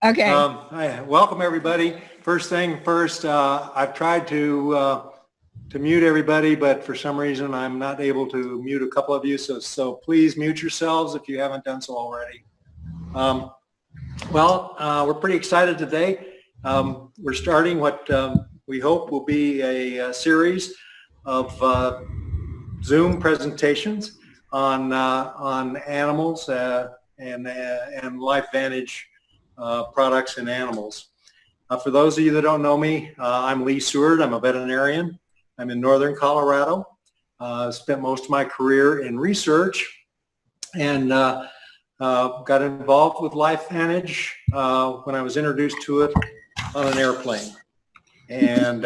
Okay. Hi, welcome everybody. First thing first, I've tried to mute everybody, but for some reason I'm not able to mute a couple of you. So please mute yourselves if you haven't done so already. We're pretty excited today. We're starting what we hope will be a series of Zoom presentations on animals and LifeVantage products and animals. For those of you that don't know me, I'm Lee Seward. I'm a veterinarian. I'm in northern Colorado. Spent most of my career in research and got involved with LifeVantage when I was introduced to it on an airplane. And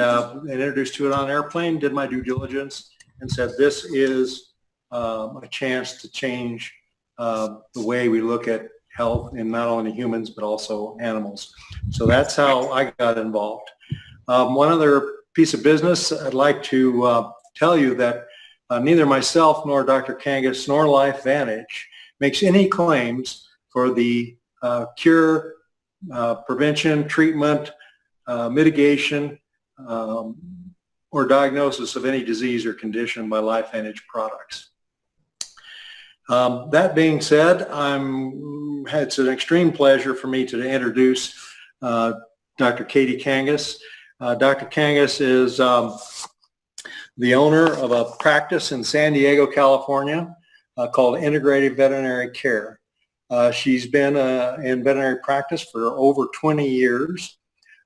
introduced to it on an airplane, did my due diligence, and said this is a chance to change the way we look at health in not only humans but also animals. So that's how I got involved. One other piece of business I'd like to tell you that neither myself nor Dr. Kangas nor LifeVantage makes any claims for the cure, prevention, treatment, mitigation, or diagnosis of any disease or condition by LifeVantage products. That being said, it's an extreme pleasure for me to introduce Dr. Katie Kangas. Dr. Kangas is the owner of a practice in San Diego, California called Integrative Veterinary Care. She's been in veterinary practice for over 20 years,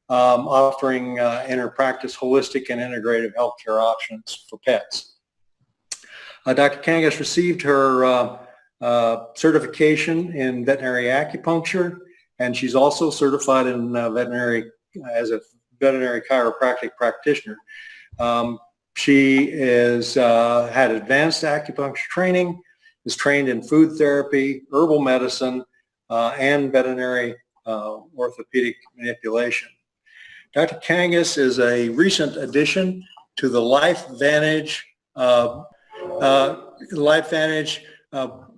offering in her practice holistic and integrative healthcare options for pets. Dr. Kangas received her certification in veterinary acupuncture, and she's also certified in as a veterinary chiropractic practitioner. She had advanced acupuncture training, is trained in food therapy, herbal medicine, and veterinary orthopedic manipulation. Dr. Kangas is a recent addition to the LifeVantage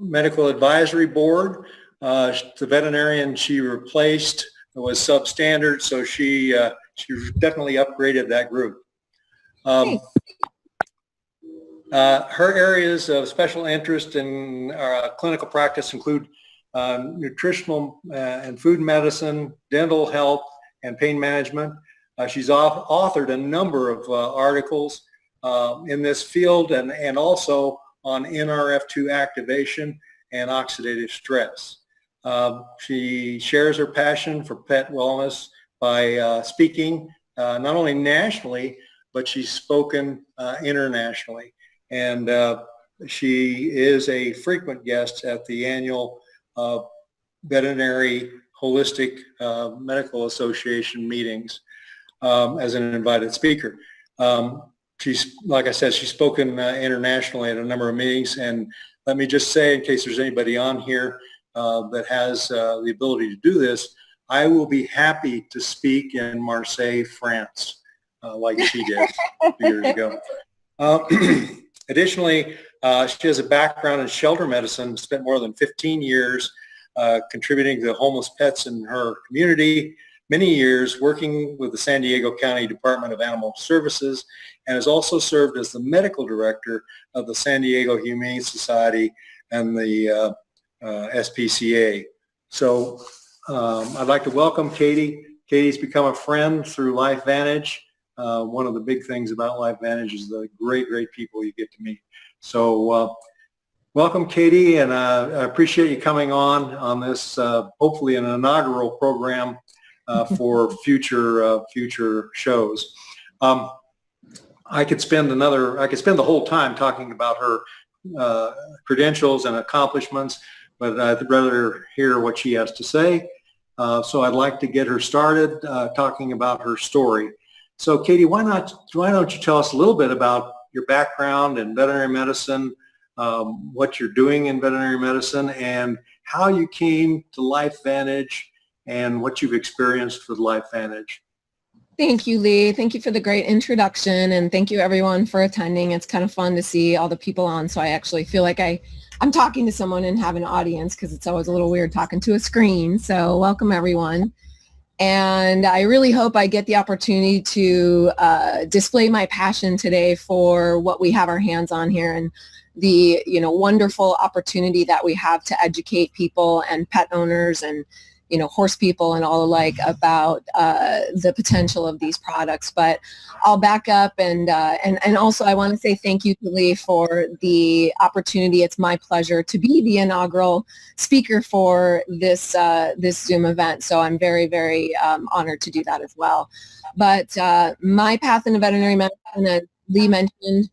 Medical Advisory Board. The veterinarian she replaced was substandard, so she definitely upgraded that group. Her areas of special interest in clinical practice include nutritional and food medicine, dental health, and pain management. She's authored a number of articles in this field and also on NRF2 activation and oxidative stress. She shares her passion for pet wellness by speaking not only nationally, but she's spoken internationally. And she is a frequent guest at the annual Veterinary Holistic Medical Association meetings as an invited speaker. She's, like I said, she's spoken internationally at a number of meetings. And let me just say, in case there's anybody on here that has the ability to do this, I will be happy to speak in Marseille, France, like she did a few years ago. Additionally, she has a background in shelter medicine, spent more than 15 years contributing to homeless pets in her community, many years working with the San Diego County Department of Animal Services, and has also served as the medical director of the San Diego Humane Society and the SPCA. So I'd like to welcome Katie. Katie's become a friend through LifeVantage. One of the big things about LifeVantage is the great people you get to meet. So welcome, Katie, and I appreciate you coming on this, hopefully an inaugural program for future shows. I could spend the whole time talking about her credentials and accomplishments, but I'd rather hear what she has to say. So I'd like to get her started talking about her story. So Katie, why don't you tell us a little bit about your background in veterinary medicine, what you're doing in veterinary medicine, and how you came to LifeVantage and what you've experienced with LifeVantage. Thank you, Lee. Thank you for the great introduction, and thank you everyone for attending. It's kind of fun to see all the people on, so I actually feel like I'm talking to someone and have an audience, because it's always a little weird talking to a screen. So welcome everyone. And I really hope I get the opportunity to display my passion today for what we have our hands on here, and the wonderful opportunity that we have to educate people and pet owners and horse people and all alike about the potential of these products. But I'll back up and also I want to say thank you to Lee for the opportunity. It's my pleasure to be the inaugural speaker for this Zoom event. So I'm very, very honored to do that as well. But my path into veterinary medicine, as Lee mentioned,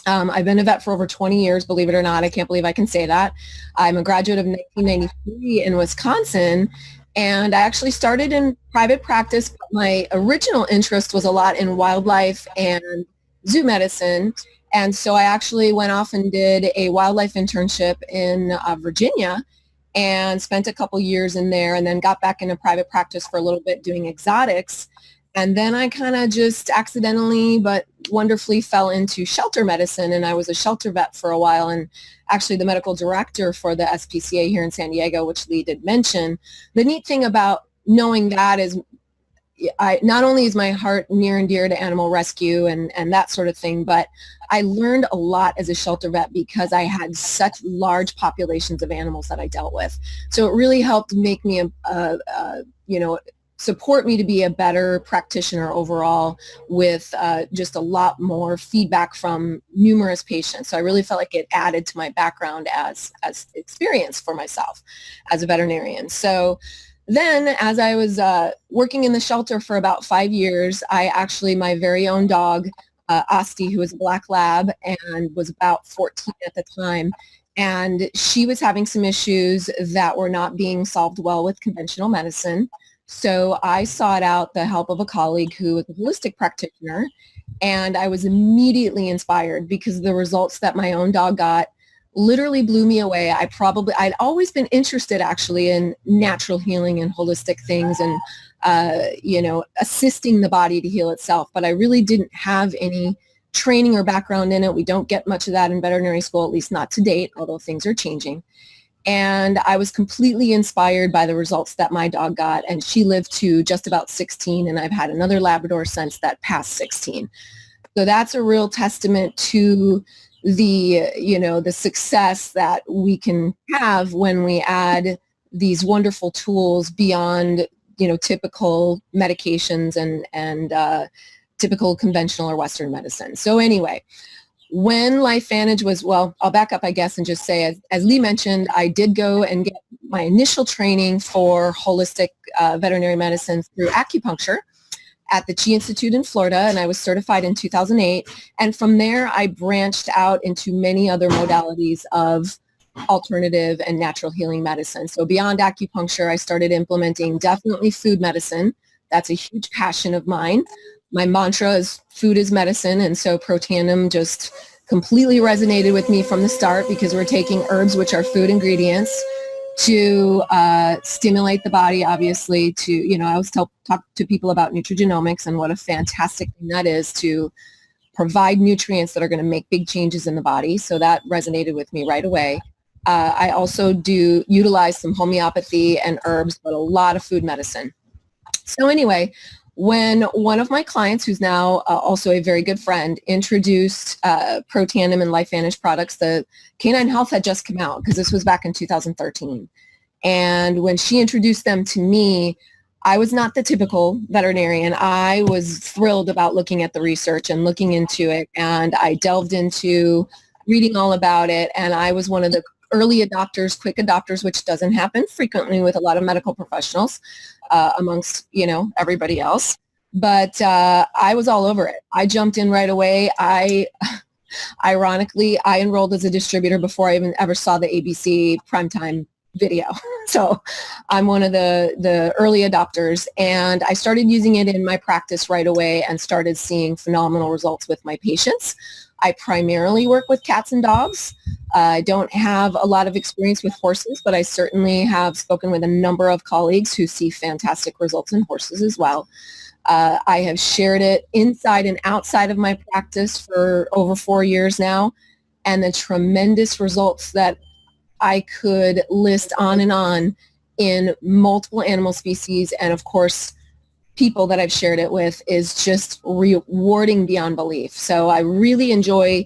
I've been a vet for over 20 years, believe it or not. I can't believe I can say that. I'm a graduate of 1993 in Wisconsin, and I actually started in private practice. But my original interest was a lot in wildlife and zoo medicine, and so I actually went off and did a wildlife internship in Virginia and spent a couple years in there, and then got back into private practice for a little bit doing exotics. And then I kind of just accidentally but wonderfully fell into shelter medicine, and I was a shelter vet for a while, and actually the medical director for the SPCA here in San Diego, which Lee did mention. The neat thing about knowing that is not only is my heart near and dear to animal rescue and that sort of thing, but I learned a lot as a shelter vet because I had such large populations of animals that I dealt with. So it really helped make me support me to be a better practitioner overall, with just a lot more feedback from numerous patients. So I really felt like it added to my background as experience for myself as a veterinarian. So then as I was working in the shelter for about 5 years, my very own dog, Asti, who was a black lab and was about 14 at the time, and she was having some issues that were not being solved well with conventional medicine. So I sought out the help of a colleague who was a holistic practitioner, and I was immediately inspired because the results that my own dog got literally blew me away. I'd always been interested actually in natural healing and holistic things and, assisting the body to heal itself, but I really didn't have any training or background in it. We don't get much of that in veterinary school, at least not to date, although things are changing. And I was completely inspired by the results that my dog got, and she lived to just about 16, and I've had another Labrador since that passed 16. So that's a real testament to the success that we can have when we add these wonderful tools beyond, typical medications and typical conventional or Western medicine. So anyway, when LifeVantage was, I'll back up, I guess, and just say, as Lee mentioned, I did go and get my initial training for holistic veterinary medicine through acupuncture at the Chi Institute in Florida, and I was certified in 2008. And from there, I branched out into many other modalities of alternative and natural healing medicine. So beyond acupuncture, I started implementing definitely food medicine. That's a huge passion of mine. My mantra is food is medicine, and so Protandim just completely resonated with me from the start, because we're taking herbs, which are food ingredients, to stimulate the body, obviously, to, I always talk to people about nutrigenomics and what a fantastic thing that is to provide nutrients that are going to make big changes in the body. So that resonated with me right away. I also do utilize some homeopathy and herbs, but a lot of food medicine. So anyway, when one of my clients, who's now also a very good friend, introduced Protandim and LifeVantage products, the Canine Health had just come out, because this was back in 2013. And when she introduced them to me, I was not the typical veterinarian. I was thrilled about looking at the research and looking into it, and I delved into reading all about it, and I was one of the early adopters, quick adopters, which doesn't happen frequently with a lot of medical professionals amongst, everybody else. But I was all over it. I jumped in right away. Ironically, I enrolled as a distributor before I even ever saw the ABC primetime video. So I'm one of the early adopters, and I started using it in my practice right away and started seeing phenomenal results with my patients. I primarily work with cats and dogs. I don't have a lot of experience with horses, but I certainly have spoken with a number of colleagues who see fantastic results in horses as well. I have shared it inside and outside of my practice for over 4 years now, and the tremendous results that I could list on and on in multiple animal species, and of course, people that I've shared it with, is just rewarding beyond belief. So I really enjoy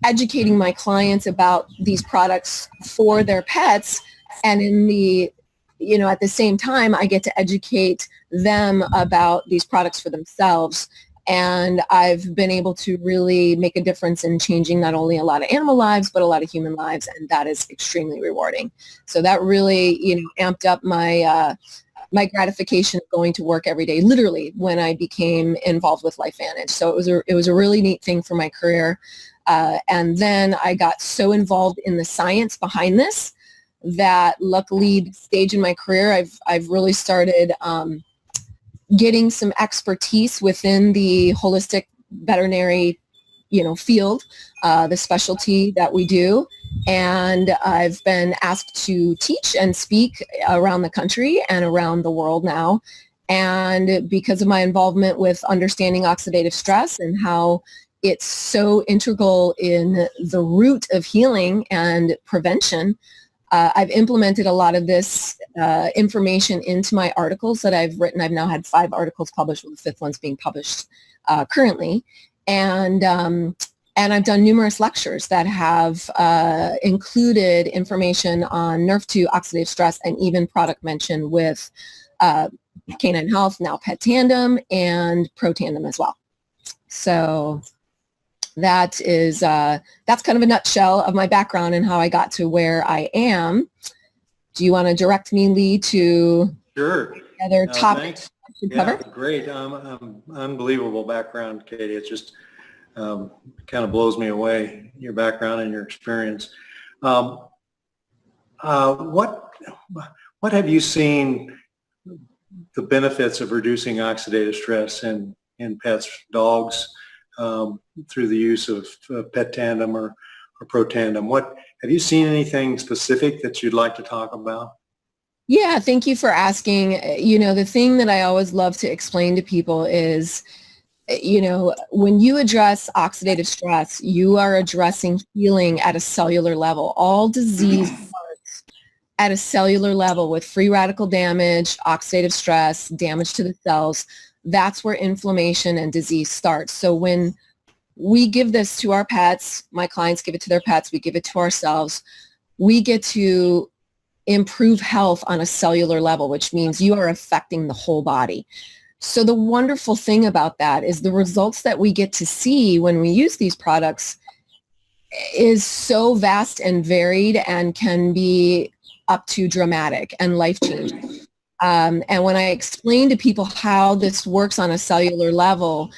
educating my clients about these products for their pets, and at the same time, I get to educate them about these products for themselves. And I've been able to really make a difference in changing not only a lot of animal lives, but a lot of human lives. And that is extremely rewarding. So that really, amped up my gratification of going to work every day, literally, when I became involved with LifeVantage. So it was a really neat thing for my career. And then I got so involved in the science behind this that luckily, this stage in my career, I've really started getting some expertise within the holistic veterinary, field, the specialty that we do. And I've been asked to teach and speak around the country and around the world now. And because of my involvement with understanding oxidative stress and how it's so integral in the root of healing and prevention, I've implemented a lot of this information into my articles that I've written. I've now had 5 articles published, with the 5th one's being published currently. And I've done numerous lectures that have included information on Nerf2, oxidative stress, and even product mention with Canine Health, now Pet Tandem, and Pro Tandem as well. So that's kind of a nutshell of my background and how I got to where I am. Do you want to direct me, Lee, to Sure. other topics? Yeah, great. Unbelievable background, Katie. It just kind of blows me away, your background and your experience. What have you seen the benefits of reducing oxidative stress in pets, dogs, through the use of Pet Tandem or Pro Tandem? Have you seen anything specific that you'd like to talk about? Yeah, thank you for asking. The thing that I always love to explain to people is, when you address oxidative stress, you are addressing healing at a cellular level. All disease starts at a cellular level with free radical damage, oxidative stress, damage to the cells. That's where inflammation and disease starts. So when we give this to our pets, my clients give it to their pets, we give it to ourselves, we get to improve health on a cellular level, which means you are affecting the whole body. So the wonderful thing about that is the results that we get to see when we use these products is so vast and varied and can be up to dramatic and life-changing. And when I explain to people how this works on a cellular level,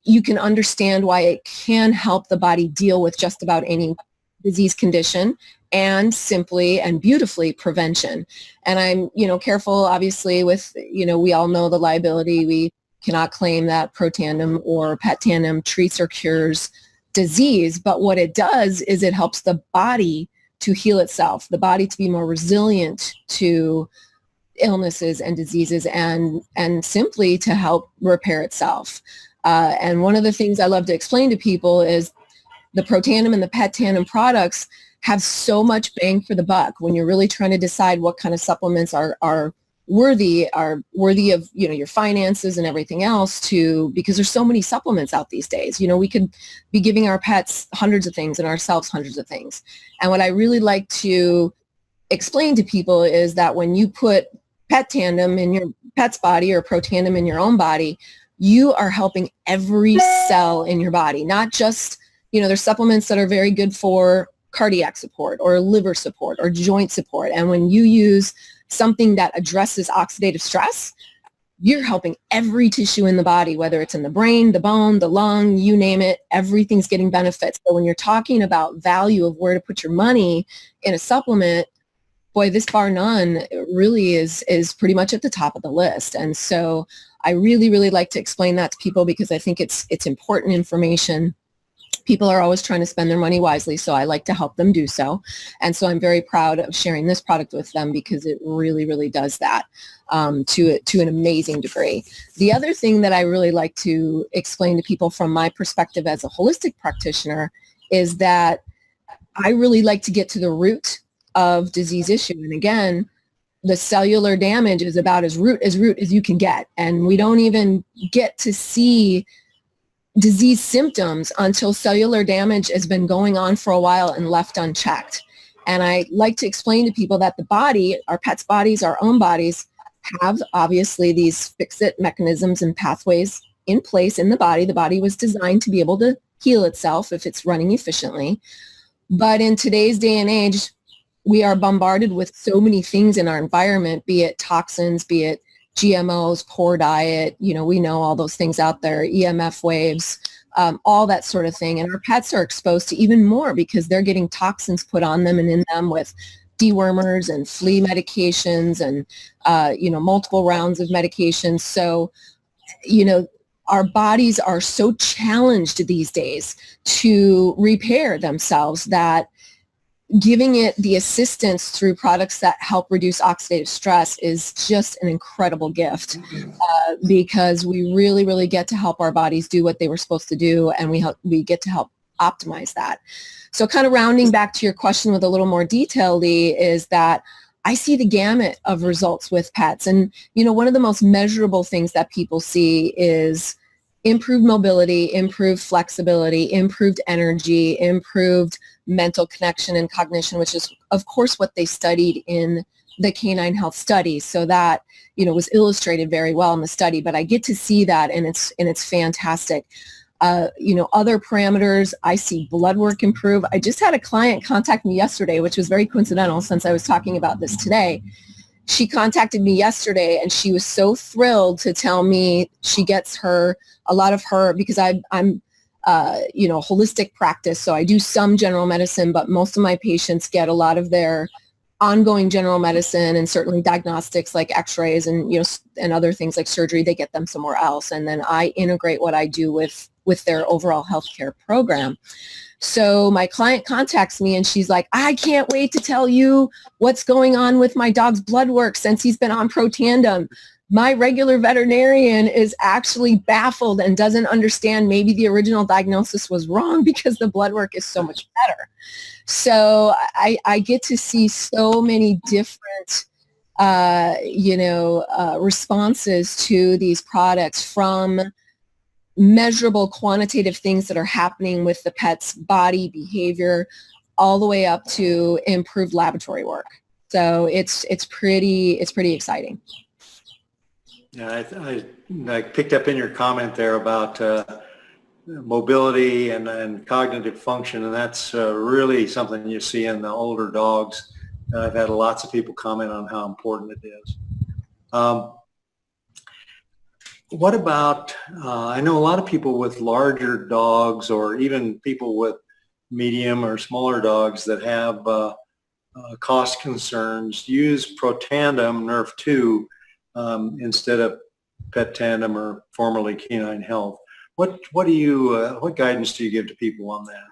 you can understand why it can help the body deal with just about any disease condition, and simply and beautifully prevention. And I'm, careful, obviously, with, we all know the liability. We cannot claim that Pro Tandem or Pet Tandem treats or cures disease, but what it does is it helps the body to heal itself, the body to be more resilient to illnesses and diseases, and simply to help repair itself. And one of the things I love to explain to people is the Pro Tandem and the Pet Tandem products have so much bang for the buck when you're really trying to decide what kind of supplements are worthy of, your finances and everything else, because there's so many supplements out these days. We could be giving our pets hundreds of things and ourselves hundreds of things. And what I really like to explain to people is that when you put Pet Tandem in your pet's body or Pro Tandem in your own body, you are helping every cell in your body, not just, there's supplements that are very good for cardiac support or liver support or joint support. And when you use something that addresses oxidative stress, you're helping every tissue in the body, whether it's in the brain, the bone, the lung, you name it, everything's getting benefits. So when you're talking about value of where to put your money in a supplement, boy, this bar none really is pretty much at the top of the list. And so I really, really like to explain that to people because I think it's important information. People are always trying to spend their money wisely, so I like to help them do so. And so I'm very proud of sharing this product with them because it really, really does that to an amazing degree. The other thing that I really like to explain to people from my perspective as a holistic practitioner is that I really like to get to the root of disease issue. And again, the cellular damage is about as root as you can get. And we don't even get to see disease symptoms until cellular damage has been going on for a while and left unchecked. And I like to explain to people that the body, our pets' bodies, our own bodies, have obviously these fix-it mechanisms and pathways in place in the body. The body was designed to be able to heal itself if it's running efficiently. But in today's day and age, we are bombarded with so many things in our environment, be it toxins, be it GMOs, poor diet, we know all those things out there, EMF waves, all that sort of thing. And our pets are exposed to even more because they're getting toxins put on them and in them with dewormers and flea medications and, multiple rounds of medications. So, our bodies are so challenged these days to repair themselves that giving it the assistance through products that help reduce oxidative stress is just an incredible gift because we really, really get to help our bodies do what they were supposed to do, and we get to help optimize that. So kind of rounding back to your question with a little more detail, Lee, is that I see the gamut of results with pets. And, one of the most measurable things that people see is improved mobility, improved flexibility, improved energy, improved mental connection and cognition, which is, of course, what they studied in the canine health study. So that, was illustrated very well in the study, but I get to see that and it's fantastic. Other parameters, I see blood work improve. I just had a client contact me yesterday, which was very coincidental since I was talking about this today. She contacted me yesterday and she was so thrilled to tell me she gets a lot of her, because I'm holistic practice. So I do some general medicine, but most of my patients get a lot of their ongoing general medicine and certainly diagnostics like x-rays and, and other things like surgery, they get them somewhere else. And then I integrate what I do with their overall healthcare program. So my client contacts me and she's like, I can't wait to tell you what's going on with my dog's blood work since he's been on Protandim. My regular veterinarian is actually baffled and doesn't understand maybe the original diagnosis was wrong because the blood work is so much better. So I get to see so many different, responses to these products, from measurable quantitative things that are happening with the pet's body behavior all the way up to improved laboratory work. So it's pretty exciting. Yeah, I picked up in your comment there about mobility and cognitive function, and that's really something you see in the older dogs. I've had lots of people comment on how important it is. What about, I know a lot of people with larger dogs or even people with medium or smaller dogs that have cost concerns use Protandim Nerf 2 instead of Pet Tandem or formerly Canine Health. What guidance do you give to people on that?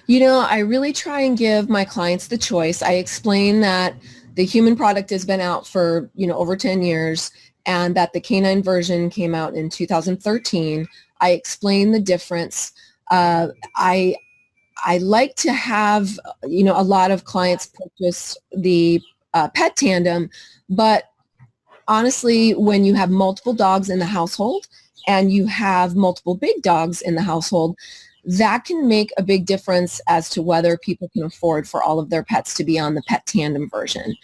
I really try and give my clients the choice. I explain that the human product has been out for, over 10 years and that the canine version came out in 2013. I explain the difference. I like to have, a lot of clients purchase the Pet Tandem, but honestly, when you have multiple dogs in the household and you have multiple big dogs in the household, that can make a big difference as to whether people can afford for all of their pets to be on the Pet Tandem version.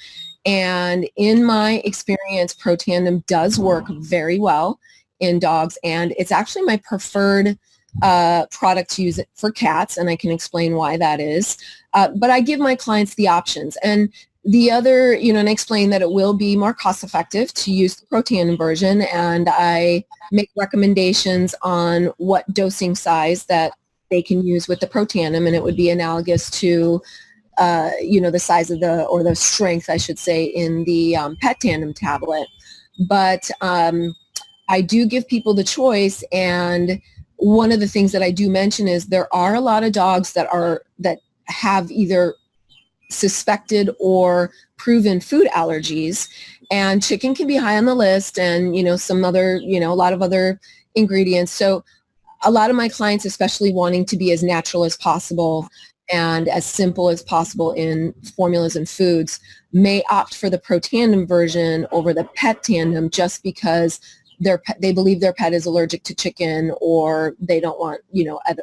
And in my experience, Protandim does work very well in dogs, and it's actually my preferred product to use it for cats, and I can explain why that is. But I give my clients the options. And the other, and I explain that it will be more cost effective to use the Protandim version, and I make recommendations on what dosing size that they can use with the Protandim, and it would be analogous to, the size of the strength, I should say, in the Pet Tandem tablet. But I do give people the choice, and one of the things that I do mention is there are a lot of dogs that have either suspected or proven food allergies, and chicken can be high on the list, and some other, a lot of other ingredients. So a lot of my clients, especially wanting to be as natural as possible, and as simple as possible in formulas and foods may opt for the Pro Tandem version over the Pet Tandem just because they believe their pet is allergic to chicken, or they don't want,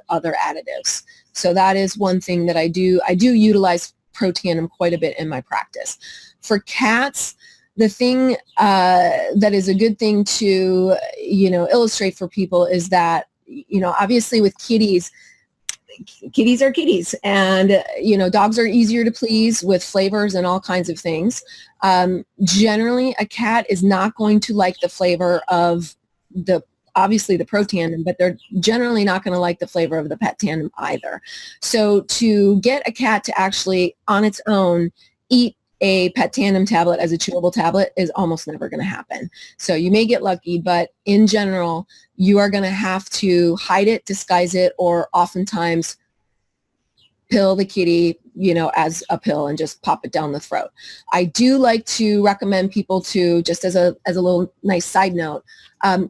other additives. So that is one thing that I do utilize Pro Tandem quite a bit in my practice. For cats, the thing that is a good thing to, illustrate for people is that, obviously with kitties are kitties, and dogs are easier to please with flavors and all kinds of things. Generally, a cat is not going to like the flavor of obviously the Pro Tandem, but they're generally not going to like the flavor of the Pet Tandem either. So to get a cat to actually on its own eat a Pet Tandem tablet as a chewable tablet is almost never going to happen. So you may get lucky, but in general, you are going to have to hide it, disguise it, or oftentimes pill the kitty, as a pill and just pop it down the throat. I do like to recommend people to, just as a little nice side note,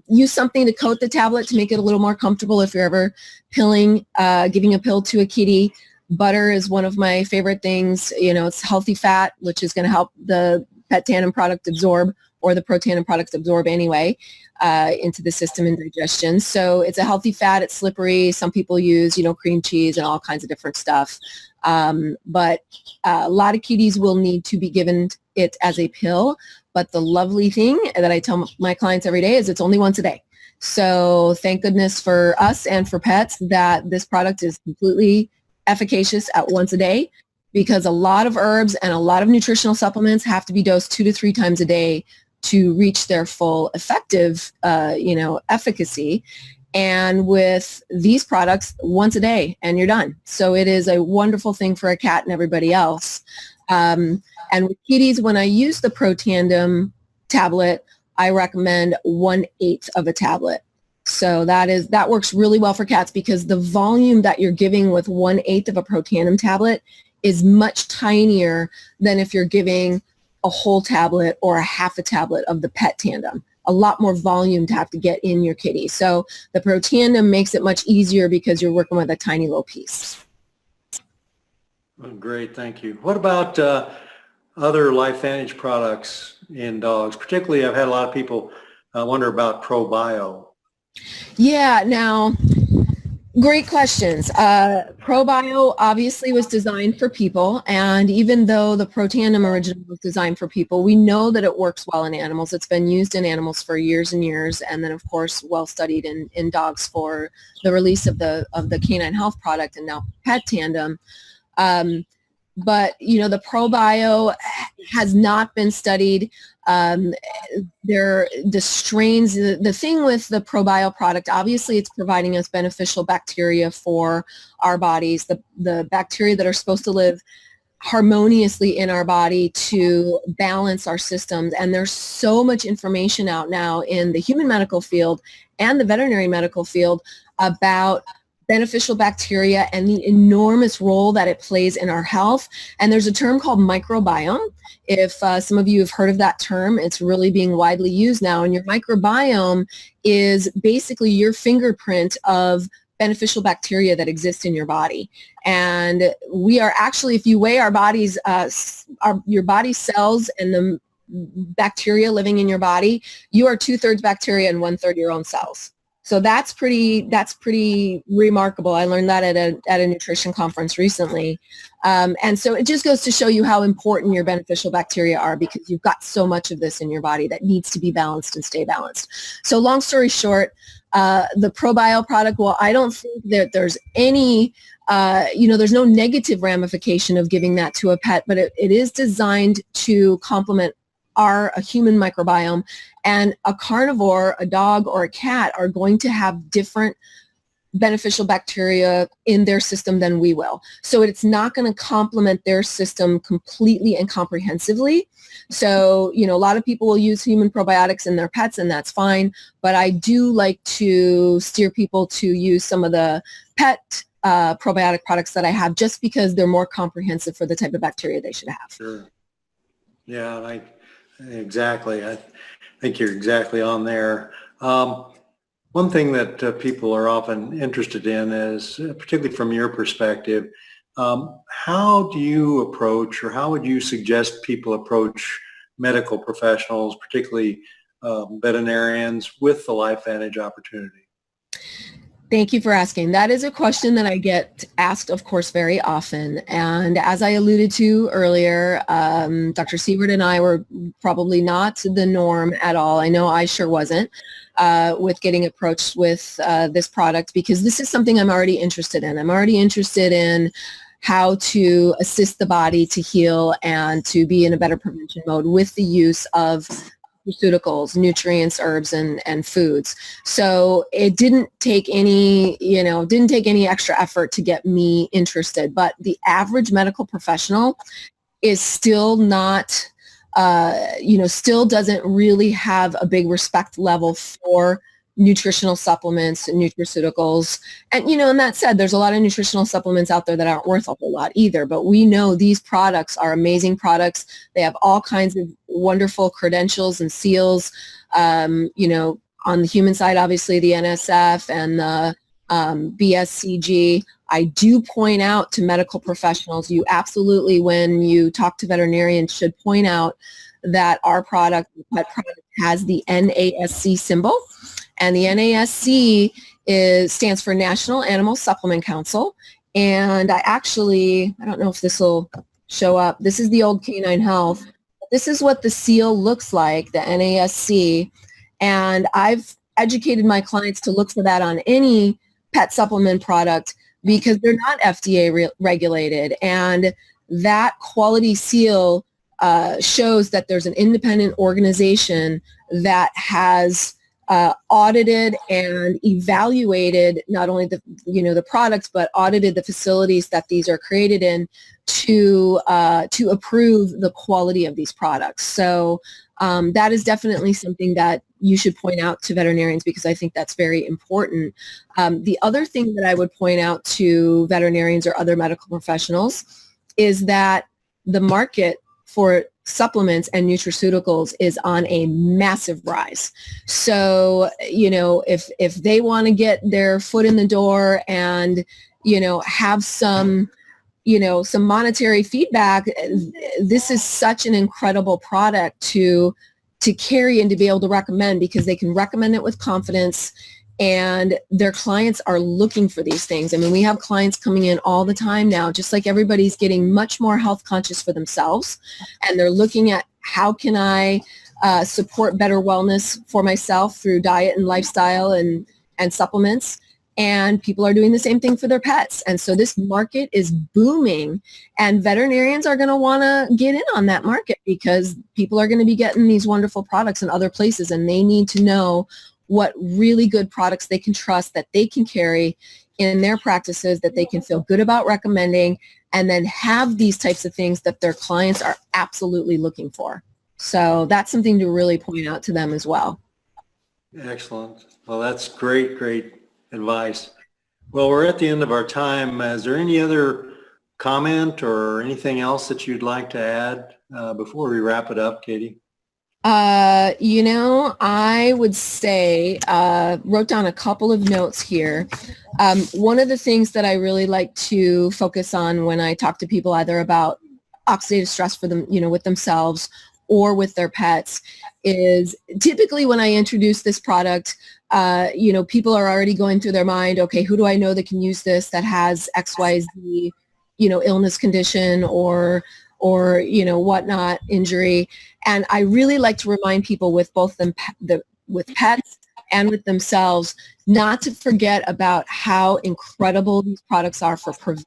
use something to coat the tablet to make it a little more comfortable if you're ever pilling, giving a pill to a kitty. Butter is one of my favorite things. It's healthy fat, which is going to help the Pet Tandem product absorb, or the Pro Tandem products absorb anyway, into the system and digestion. So it's a healthy fat. It's slippery. Some people use, cream cheese and all kinds of different stuff. But a lot of kitties will need to be given it as a pill. But the lovely thing that I tell my clients every day is it's only once a day. So thank goodness for us and for pets that this product is completely efficacious at once a day, because a lot of herbs and a lot of nutritional supplements have to be dosed 2 to 3 times a day to reach their full effective, efficacy. And with these products, once a day and you're done. So it is a wonderful thing for a cat and everybody else. And with kitties, when I use the Pro Tandem tablet, I recommend 1/8 of a tablet. So that works really well for cats, because the volume that you're giving with 1/8 of a Pro Tandem tablet is much tinier than if you're giving a whole tablet or a half a tablet of the Pet Tandem. A lot more volume to have to get in your kitty. So the Pro Tandem makes it much easier because you're working with a tiny little piece. Oh, great, thank you. What about other LifeVantage products in dogs? Particularly, I've had a lot of people wonder about ProBio. Yeah, now, great questions. ProBio obviously was designed for people, and even though the Pro Tandem originally was designed for people, we know that it works well in animals. It's been used in animals for years and years, and then of course well studied in dogs for the release of the canine health product, and now Pet Tandem. But the ProBio has not been studied. The strains, the thing with the ProBio product, obviously it's providing us beneficial bacteria for our bodies, the bacteria that are supposed to live harmoniously in our body to balance our systems. And there's so much information out now in the human medical field and the veterinary medical field about beneficial bacteria and the enormous role that it plays in our health. And there's a term called microbiome. If some of you have heard of that term, it's really being widely used now. And your microbiome is basically your fingerprint of beneficial bacteria that exist in your body. And we are actually, if you weigh our bodies, your body cells and the bacteria living in your body, you are 2/3 bacteria and 1/3 your own cells. So that's pretty remarkable. I learned that at a nutrition conference recently. And so it just goes to show you how important your beneficial bacteria are, because you've got so much of this in your body that needs to be balanced and stay balanced. So long story short, the ProBio product, well, I don't think that there's any, there's no negative ramification of giving that to a pet, but it is designed to complement a human microbiome, and a carnivore, a dog or a cat, are going to have different beneficial bacteria in their system than we will. So it's not going to complement their system completely and comprehensively. So, a lot of people will use human probiotics in their pets, and that's fine. But I do like to steer people to use some of the pet probiotic products that I have, just because they're more comprehensive for the type of bacteria they should have. Sure. Yeah, exactly. I think you're exactly on there. One thing that people are often interested in is, particularly from your perspective, How do you approach, or how would you suggest people approach medical professionals, particularly veterinarians, with the LifeVantage opportunity? Thank you for asking. That is a question that I get asked, of course, very often. And as I alluded to earlier, Dr. Seward and I were probably not the norm at all. I know I sure wasn't with getting approached with this product, because this is something I'm already interested in. I'm already interested in how to assist the body to heal and to be in a better prevention mode with the use of nutraceuticals, nutrients, herbs, and foods. So it didn't take any extra effort to get me interested. But the average medical professional is still not, still doesn't really have a big respect level for nutritional supplements and nutraceuticals. And, and that said, there's a lot of nutritional supplements out there that aren't worth a whole lot either. But we know these products are amazing products. They have all kinds of wonderful credentials and seals. On the human side, obviously the NSF and the BSCG. I do point out to medical professionals, you absolutely, when you talk to veterinarians, should point out that our product has the NASC symbol. And the NASC stands for National Animal Supplement Council. And I don't know if this will show up. This is the old Canine Health. This is what the seal looks like, the NASC. And I've educated my clients to look for that on any pet supplement product because they're not FDA regulated. And that quality seal shows that there's an independent organization that has audited and evaluated not only the products, but audited the facilities that these are created in to approve the quality of these products. So that is definitely something that you should point out to veterinarians, because I think that's very important. The other thing that I would point out to veterinarians or other medical professionals is that the market for supplements and nutraceuticals is on a massive rise. So, if they want to get their foot in the door and, have some monetary feedback, this is such an incredible product to carry and to be able to recommend, because they can recommend it with confidence. And their clients are looking for these things. I mean, we have clients coming in all the time now, just like everybody's getting much more health conscious for themselves. And they're looking at, how can I support better wellness for myself through diet and lifestyle and supplements? And people are doing the same thing for their pets. And so this market is booming, and veterinarians are going to want to get in on that market, because people are going to be getting these wonderful products in other places, and they need to know what really good products they can trust, that they can carry in their practices, that they can feel good about recommending, and then have these types of things that their clients are absolutely looking for. So that's something to really point out to them as well. Excellent. Well, that's great advice. Well, we're at the end of our time. Is there any other comment or anything else that you'd like to add before we wrap it up, Katie? I would say, wrote down a couple of notes here. One of the things that I really like to focus on when I talk to people either about oxidative stress for them, with themselves or with their pets, is typically when I introduce this product, people are already going through their mind, okay, who do I know that can use this, that has XYZ, illness, condition, or whatnot, injury. And I really like to remind people with both with pets and with themselves, not to forget about how incredible these products are for prevention.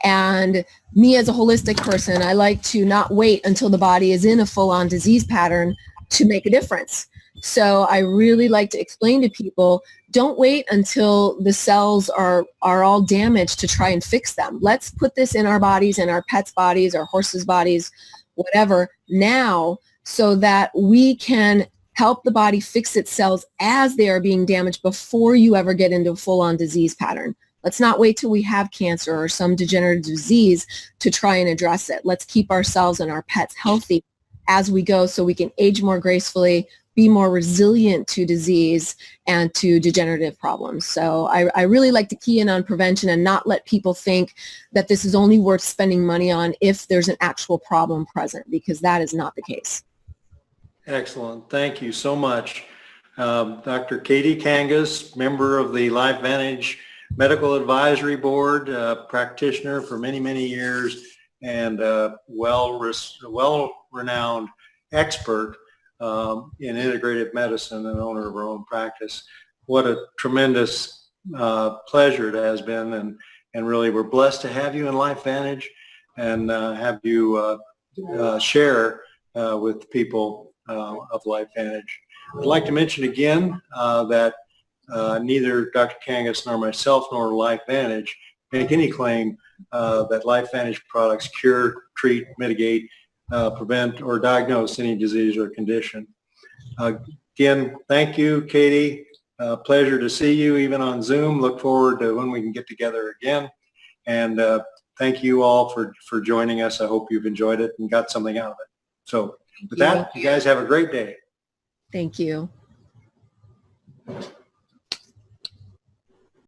And me as a holistic person, I like to not wait until the body is in a full-on disease pattern to make a difference. So I really like to explain to people, don't wait until the cells are all damaged to try and fix them. Let's put this in our bodies, in our pets' bodies, our horses' bodies, whatever, now, so that we can help the body fix its cells as they are being damaged before you ever get into a full-on disease pattern. Let's not wait till we have cancer or some degenerative disease to try and address it. Let's keep ourselves and our pets healthy as we go, so we can age more gracefully, be more resilient to disease and to degenerative problems. So I really like to key in on prevention and not let people think that this is only worth spending money on if there's an actual problem present, because that is not the case. Excellent. Thank you so much. Dr. Katie Kangas, member of the LifeVantage Medical Advisory Board, practitioner for many, many years, and well-renowned expert in integrative medicine and owner of her own practice. What a tremendous pleasure it has been, and really we're blessed to have you in LifeVantage and have you share with people of LifeVantage. I'd like to mention again that neither Dr. Kangas nor myself nor LifeVantage make any claim that LifeVantage products cure, treat, mitigate, prevent, or diagnose any disease or condition. Again, thank you, Katie. Pleasure to see you even on Zoom. Look forward to when we can get together again. And thank you all for joining us. I hope you've enjoyed it and got something out of it. So with that, you guys have a great day. Thank you.